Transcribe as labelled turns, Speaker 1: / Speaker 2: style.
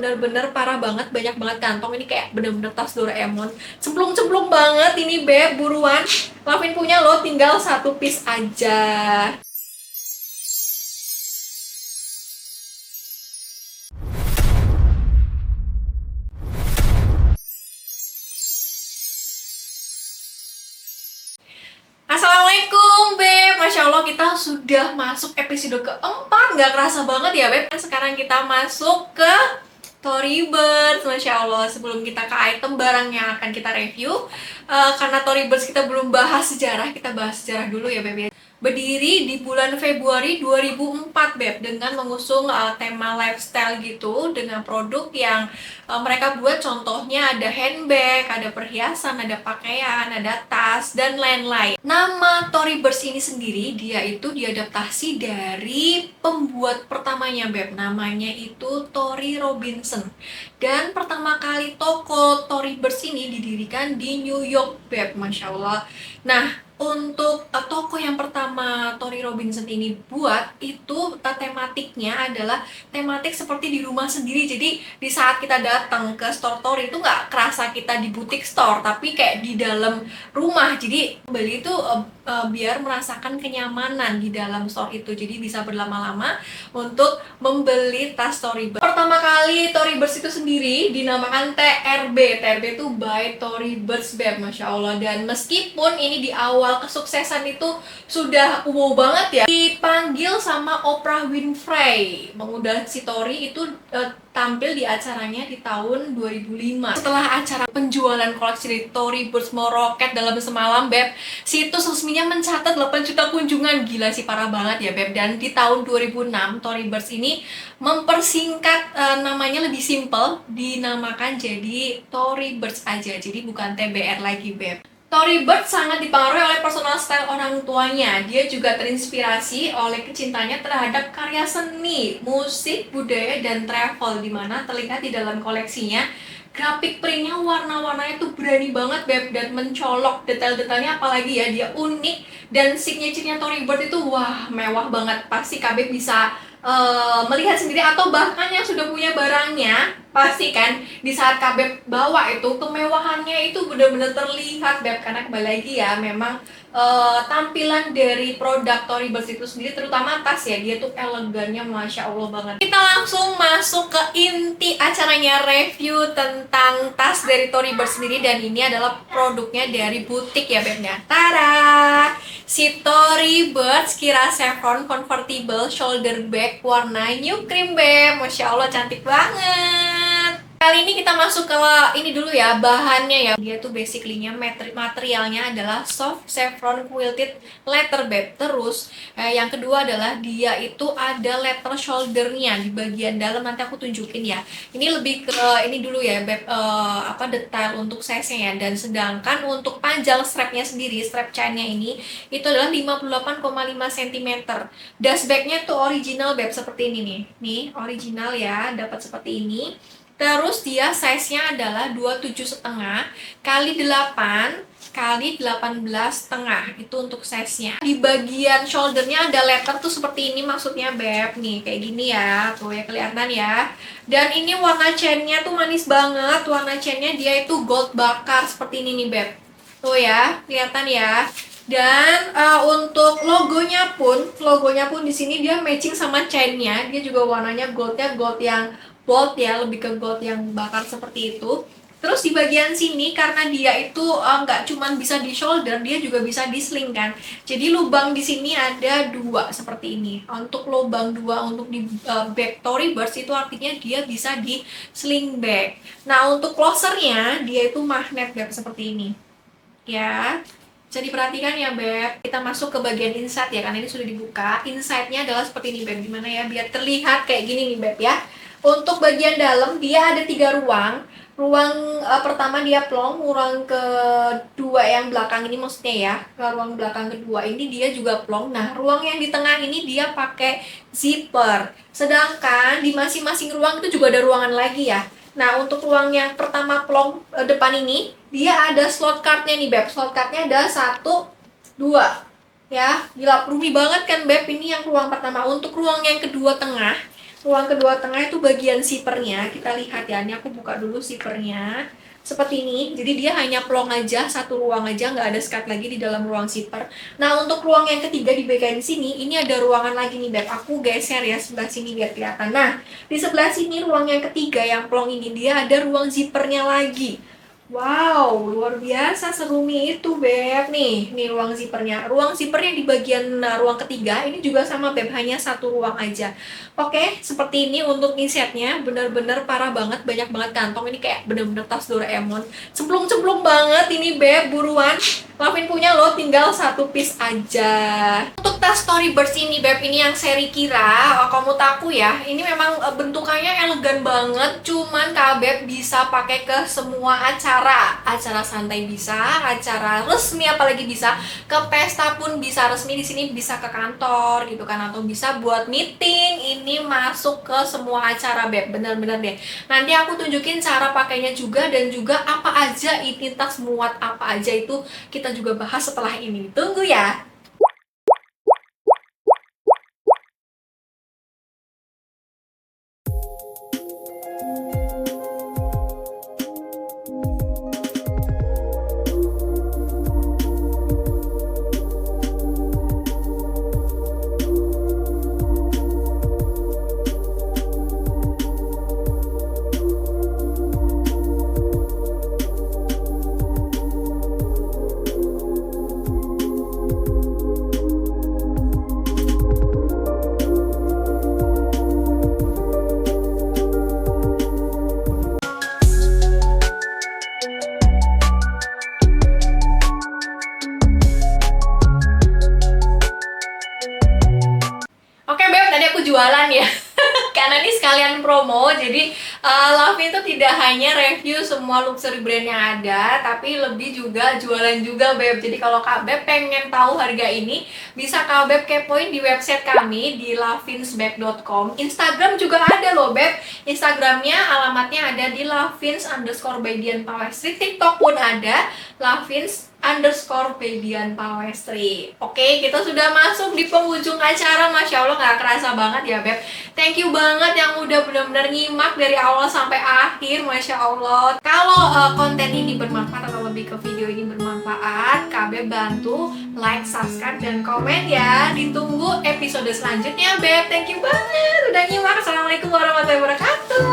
Speaker 1: Bener-bener parah banget, banyak banget kantong. Ini kayak bener-bener tas Doraemon. Cemplung-cemplung banget ini, Beb. Buruan. Lavin punya lo, tinggal satu piece aja. Assalamualaikum, Beb. Masya Allah, kita sudah masuk episode keempat. Nggak kerasa banget ya, Beb. Sekarang kita masuk ke Torybirds. Masya Allah, sebelum kita ke item barang yang akan kita review, karena Torybirds kita belum bahas sejarah, kita bahas sejarah dulu ya, Beb. Berdiri di bulan Februari 2004, Beb, dengan mengusung tema lifestyle gitu, dengan produk yang mereka buat. Contohnya ada handbag, ada perhiasan, ada pakaian, ada tas, dan lain-lain. Nama Torybirds ini sendiri, dia itu diadaptasi dari pembuat pertamanya, Beb. Namanya itu Tory Robinson. Dan pertama kali toko Torybirds ini didirikan di New York, Beb. Masya Allah. Nah, untuk toko yang pertama Tory Robinson ini buat itu tematiknya adalah tematik seperti di rumah sendiri. Jadi di saat kita datang ke store Tory itu nggak kerasa kita di butik store, tapi kayak di dalam rumah. Jadi beli itu biar merasakan kenyamanan di dalam store itu. Jadi bisa berlama-lama untuk membeli tas Torybirds. Pertama kali Torybirds itu sendiri dinamakan TRB. TRB itu by Torybirds, Beb. Masya Allah. Dan meskipun ini di awal kesuksesan itu sudah wow banget ya, dipanggil sama Oprah Winfrey, mengundang si Tory itu tampil di acaranya di tahun 2005. Setelah acara penjualan koleksi dari Torybirds meroket dalam semalam, Beb, situs resminya mencatat 8 juta kunjungan. Gila sih, parah banget ya, Beb. Dan di tahun 2006 Torybirds ini mempersingkat namanya lebih simple, dinamakan jadi Torybirds aja, jadi bukan TBR lagi, Beb. Torybirds sangat dipengaruhi oleh personal style orang tuanya. Dia juga terinspirasi oleh kecintanya terhadap karya seni, musik, budaya, dan travel, dimana terlihat di dalam koleksinya. Grafik printnya, warna-warnanya tuh berani banget, Beb, dan mencolok. Detail-detailnya apalagi ya, dia unik. Dan signature-nya Torybirds itu wah, mewah banget. Pasti KB bisa melihat sendiri, atau bahkan yang sudah punya barangnya pasti kan di saat KB bawa itu kemewahannya itu benar-benar terlihat, Beb. Karena kembali lagi ya, memang tampilan dari produk Torybirds itu sendiri, terutama tas ya, dia tuh elegannya Masya Allah banget. Kita langsung masuk ke inti acaranya, review tentang tas dari Torybirds sendiri. Dan ini adalah produknya dari butik ya, Beb. Tada! Si Torybirds Kira Saffron Convertible Shoulder Bag warna new cream, Beb. Masya Allah, cantik banget. Kali ini kita masuk ke ini dulu ya, bahannya ya. Dia tuh basically-nya materialnya adalah soft saffron quilted leather, Beb. Terus yang kedua adalah dia itu ada leather shoulder-nya di bagian dalam. Nanti aku tunjukin ya. Ini lebih ke ini dulu ya, Beb, detail untuk size-nya ya. Dan sedangkan untuk panjang strapnya sendiri, strap chain-nya ini itu adalah 58,5 cm. Dashback-nya tuh original, Beb, seperti ini nih. Nih, original ya, dapat seperti ini. Terus dia size-nya adalah 27,5 kali 8 kali 18,5. Itu untuk size-nya. Di bagian shoulder-nya ada letter tuh seperti ini, maksudnya, Beb. Nih, kayak gini ya. Tuh ya, kelihatan ya. Dan ini warna chain-nya tuh manis banget. Warna chain-nya dia itu gold bakar seperti ini nih, Beb. Tuh ya, kelihatan ya. Dan untuk logonya pun di sini dia matching sama chain-nya. Dia juga warnanya goldnya gold yang bold ya, lebih ke gold yang bakar seperti itu. Terus di bagian sini, karena dia itu nggak cuman bisa di shoulder, dia juga bisa di sling kan. Jadi lubang di sini ada 2 seperti ini. Untuk lubang 2 untuk di bag Torybirds itu artinya dia bisa di sling bag. Nah, untuk closernya dia itu magnet, Beb, seperti ini. Ya. Bisa diperhatikan ya, Beb. Kita masuk ke bagian inside ya, karena ini sudah dibuka. Inside-nya adalah seperti ini, Beb. Gimana ya, biar terlihat kayak gini nih, Beb ya. Untuk bagian dalam dia ada 3 ruang. Ruang pertama dia plong, ruang kedua yang belakang ini maksudnya ya, ruang belakang kedua ini dia juga plong. Nah, ruang yang di tengah ini dia pakai zipper. Sedangkan di masing-masing ruang itu juga ada ruangan lagi ya. Nah, untuk ruang yang pertama plong depan ini, dia ada slot card-nya nih, Beb. Slot card-nya ada 1, 2. Ya, gila roomy banget kan, Beb. Ini yang ruang pertama. Untuk ruang yang kedua tengah, Ruang kedua tengah itu bagian zippernya. Kita lihat ya, ini aku buka dulu zippernya. Seperti ini, jadi dia hanya plong aja, satu ruang aja, nggak ada skat lagi di dalam ruang zipper. Nah, untuk ruang yang ketiga di bagian sini, ini ada ruangan lagi nih, Beb. Aku geser ya sebelah sini biar kelihatan. Nah, di sebelah sini ruang yang ketiga yang plong ini, dia ada ruang zippernya lagi. Wow, luar biasa serumi itu, Beb. Nih ruang zippernya. Ruang zippernya di bagian ruang ketiga, ini juga sama, Beb, hanya satu ruang aja. Oke, seperti ini untuk insertnya, bener-bener parah banget, banyak banget kantong. Ini kayak bener-bener tas Doraemon. Cemplung-cemplung banget ini, Beb, buruan. Lavin punya lo, tinggal satu piece aja. Untuk tas Storybirds ini, Beb, ini yang seri Kira, kamu tahu ya, ini memang bentukannya elegan banget, cuman Kak Beb bisa pakai ke semua acara santai bisa, acara resmi apalagi bisa, ke pesta pun bisa, resmi di sini bisa ke kantor gitu kan, atau bisa buat meeting. Ini masuk ke semua acara, Beb, bener-bener deh. Nanti aku tunjukin cara pakainya juga, dan juga apa aja ini tas muat apa aja, itu kita juga bahas setelah ini. Tunggu ya. Oke, Beb, tadi aku jualan ya. Karena ini sekalian promo, jadi Lavin itu tidak hanya review semua luxury brand yang ada, tapi lebih juga jualan juga, Beb. Jadi kalau Kak Beb pengen tahu harga ini, bisa Kak Beb kepoin di website kami di lavinsbag.com. Instagram juga ada loh, Beb. Instagramnya alamatnya ada di lavins_by_dian_pawestri. TikTok pun ada, lavins_by_dian_pawestri. Oke, kita sudah masuk di penghujung acara. Masya Allah, nggak kerasa banget ya, Beb. Thank you banget yang udah benar-benar nyimak dari awal sampai akhir. Masya Allah. Kalau konten ini bermanfaat, atau lebih ke video ini bermanfaat, Kak Beb bantu like, subscribe, dan komen ya. Ditunggu episode selanjutnya, Beb. Thank you banget udah nyimak. Assalamualaikum warahmatullahi wabarakatuh.